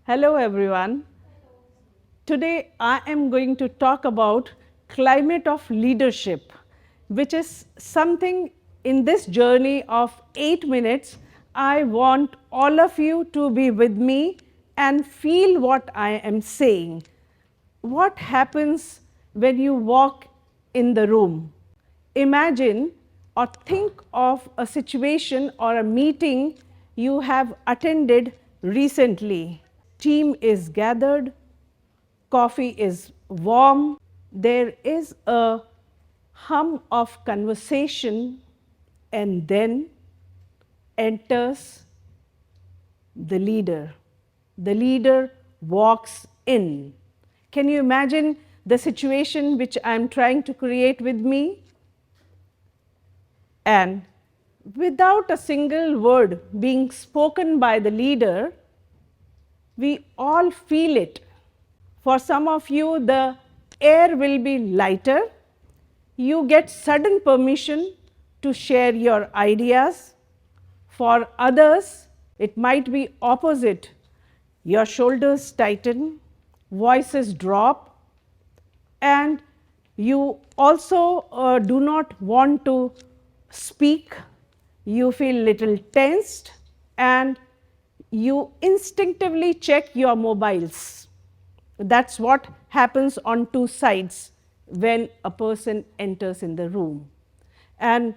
Hello everyone. Today I am going to talk about climate of leadership, which is something in this journey of 8 minutes. I want all of you to be with me and feel what I am saying. What happens when you walk in the room? Imagine or think of a situation or a meeting you have attended recently. Team is gathered, coffee is warm, there is a hum of conversation, and then enters the leader. The leader walks in. Can you imagine the situation which I am trying to create with me? And without a single word being spoken by the leader, we all feel it. For some of you, the air will be lighter. You get sudden permission to share your ideas. For others, it might be opposite. Your shoulders tighten, voices drop, and you also do not want to speak. You feel little tensed and you instinctively check your mobiles. That's what happens on two sides when a person enters in the room. And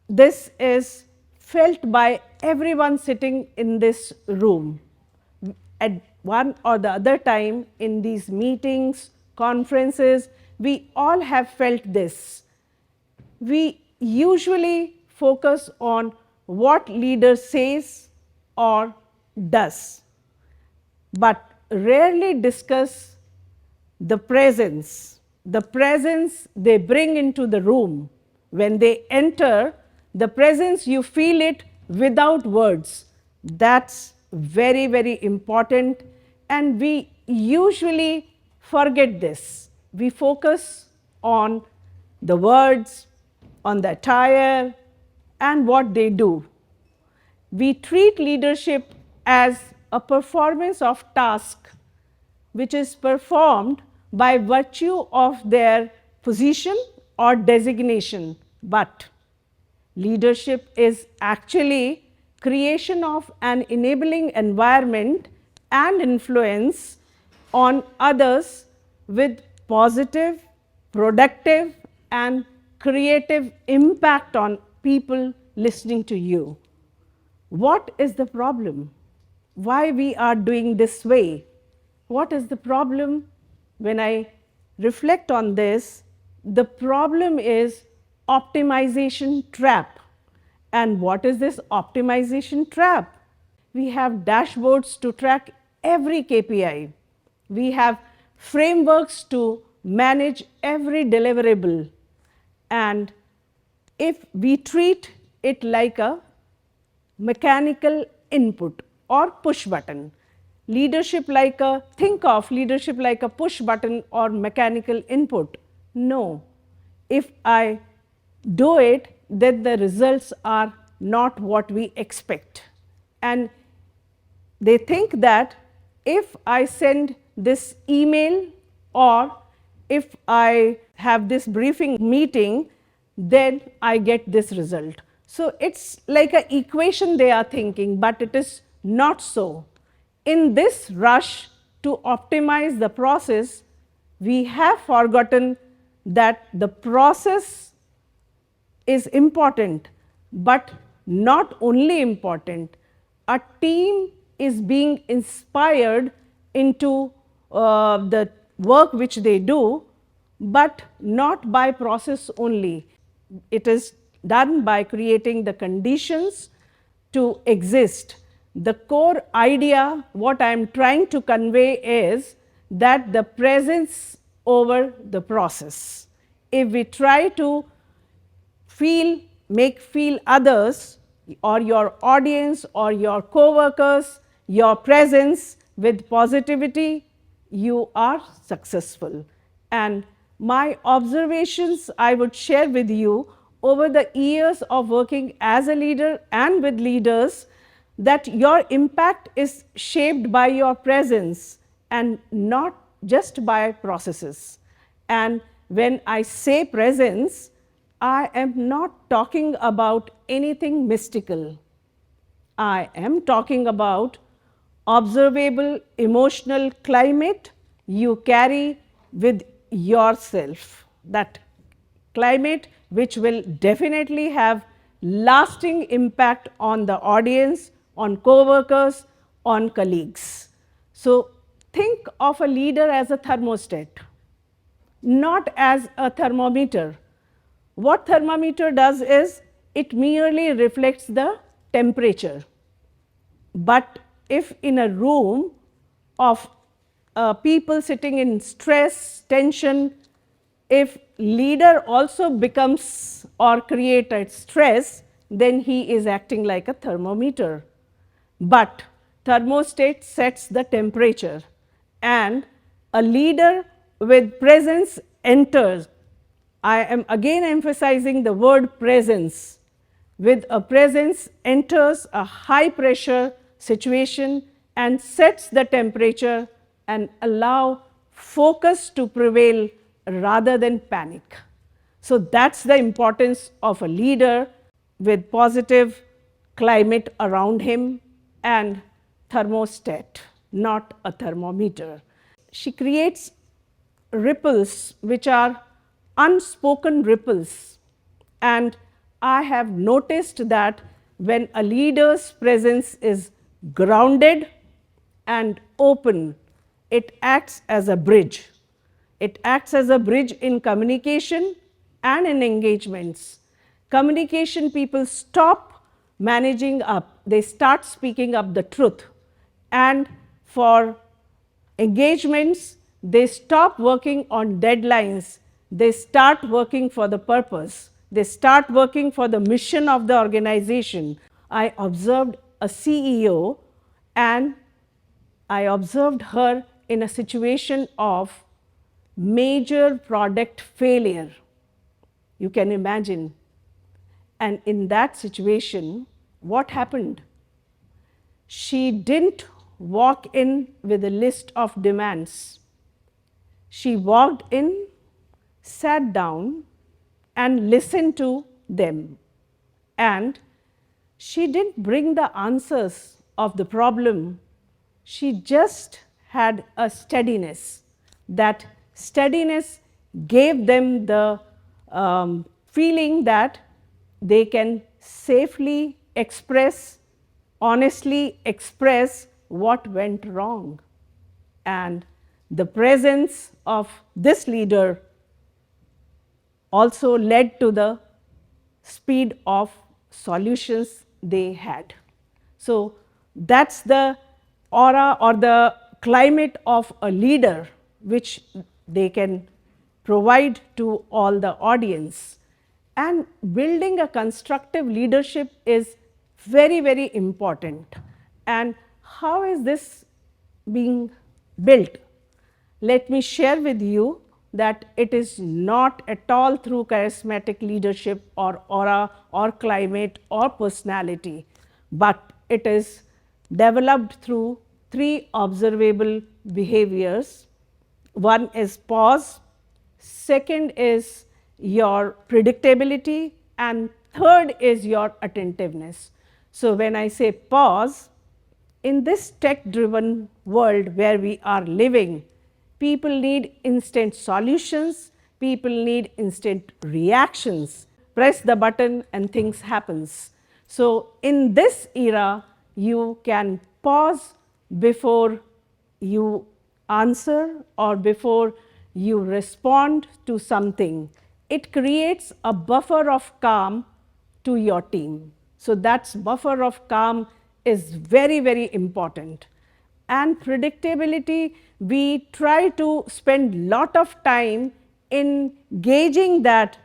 this is felt by everyone sitting in this room. At one or the other time in these meetings, conferences, we all have felt this. We usually focus on what leader says or does, but rarely discuss the presence they bring into the room. When they enter, the presence, you feel it without words. That's very, very important, and we usually forget this. We focus on the words, on the attire, and what they do. We treat leadership as a performance of task which is performed by virtue of their position or designation. But leadership is actually creation of an enabling environment and influence on others with positive, productive, and creative impact on people listening to you. What is the problem? Why we are doing this way? What is the problem? When I reflect on this, the problem is optimization trap. And what is this optimization trap? We have dashboards to track every KPI. We have frameworks to manage every deliverable. And if we treat it like a mechanical input or push button, think of leadership like a push button or mechanical input. No, if I do it, then the results are not what we expect. And they think that if I send this email or if I have this briefing meeting, then I get this result. So it's like an equation they are thinking, but it is not so. In this rush to optimize the process, we have forgotten that the process is important, but not only important. A team is being inspired into the work which they do, but not by process only. It is done by creating the conditions to exist. The core idea, what I am trying to convey is that the presence over the process. If we try to make feel others or your audience or your co-workers, your presence with positivity, you are successful. And my observations I would share with you over the years of working as a leader and with leaders, that your impact is shaped by your presence and not just by processes. And when I say presence, I am not talking about anything mystical. I am talking about observable emotional climate you carry with yourself. That climate which will definitely have lasting impact on the audience, on co-workers, on colleagues. So think of a leader as a thermostat, not as a thermometer. What thermometer does is it merely reflects the temperature. But if in a room of people sitting in stress, tension, if leader also becomes or created stress, then he is acting like a thermometer. But thermostat sets the temperature, and a leader with presence enters. I am again emphasizing the word presence. With a presence enters a high pressure situation and sets the temperature and allow focus to prevail rather than panic. So that's the importance of a leader with positive climate around him and thermostat, not a thermometer. She creates ripples which are unspoken ripples, and I have noticed that when a leader's presence is grounded and open, it acts as a bridge. It acts as a bridge in communication and in engagements. Communication people stop managing up, they start speaking up the truth. And for engagements, they stop working on deadlines, they start working for the purpose, they start working for the mission of the organization. I observed a CEO and I observed her in a situation of major product failure. You can imagine. And in that situation, what happened? She didn't walk in with a list of demands. She walked in, sat down, and listened to them. And she didn't bring the answers of the problem. She just had a steadiness. That steadiness gave them the feeling that they can safely express, honestly express what went wrong. And the presence of this leader also led to the speed of solutions they had. So that's the aura or the climate of a leader which they can provide to all the audience. And building a constructive leadership is very, very important. And how is this being built? Let me share with you that it is not at all through charismatic leadership or aura or climate or personality, but it is developed through 3 observable behaviors. One is pause, second is your predictability, and third is your attentiveness. So when I say pause, in this tech driven world where we are living, people need instant solutions, people need instant reactions. Press the button and things happens. So in this era, you can pause before you answer or before you respond to something. It creates a buffer of calm to your team. So that's buffer of calm is very, very important. And predictability, we try to spend lot of time in gauging that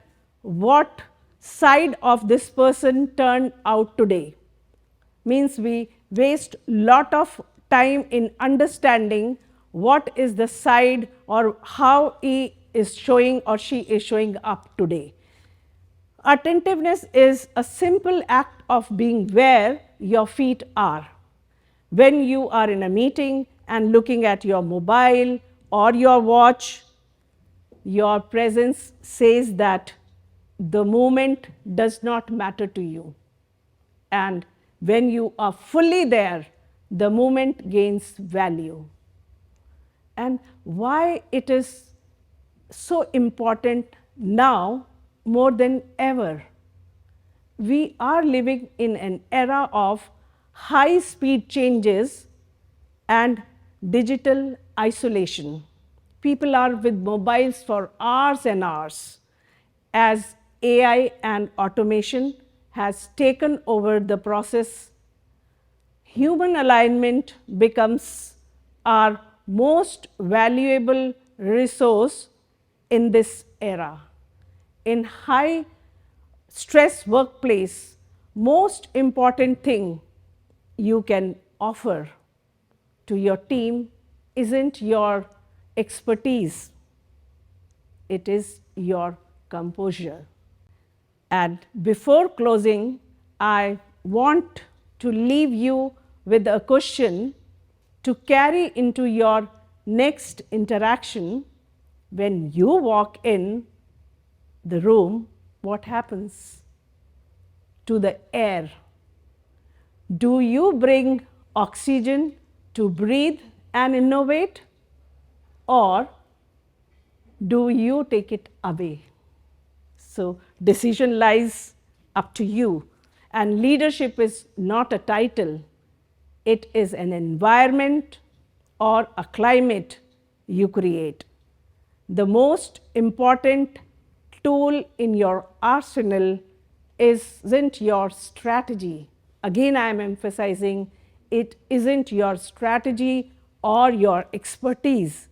what side of this person turned out today. Means we waste lot of time in understanding what is the side or how he is showing or she is showing up today. Attentiveness is a simple act of being aware your feet are. When you are in a meeting and looking at your mobile or your watch, your presence says that the moment does not matter to you. And when you are fully there, the moment gains value. And why it is so important now more than ever? We are living in an era of high speed changes and digital isolation. People are with mobiles for hours and hours as AI and automation has taken over the process. Human alignment becomes our most valuable resource in this era. In high stress workplace, most important thing you can offer to your team isn't your expertise, it is your composure. And before closing, I want to leave you with a question to carry into your next interaction. When you walk in the room, what happens to the air? Do you bring oxygen to breathe and innovate, or do you take it away? So decision lies up to you, and leadership is not a title, it is an environment or a climate you create. The most important tool in your arsenal isn't your strategy. Again, I am emphasizing it isn't your strategy or your expertise.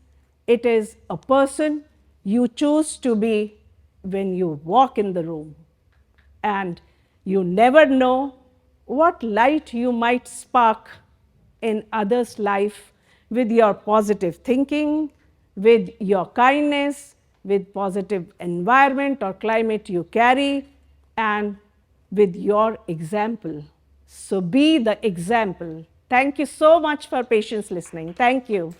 It is a person you choose to be when you walk in the room. And you never know what light you might spark in others' life with your positive thinking, with your kindness, with positive environment or climate you carry, and with your example. So be the example. Thank you so much for patience listening. Thank you.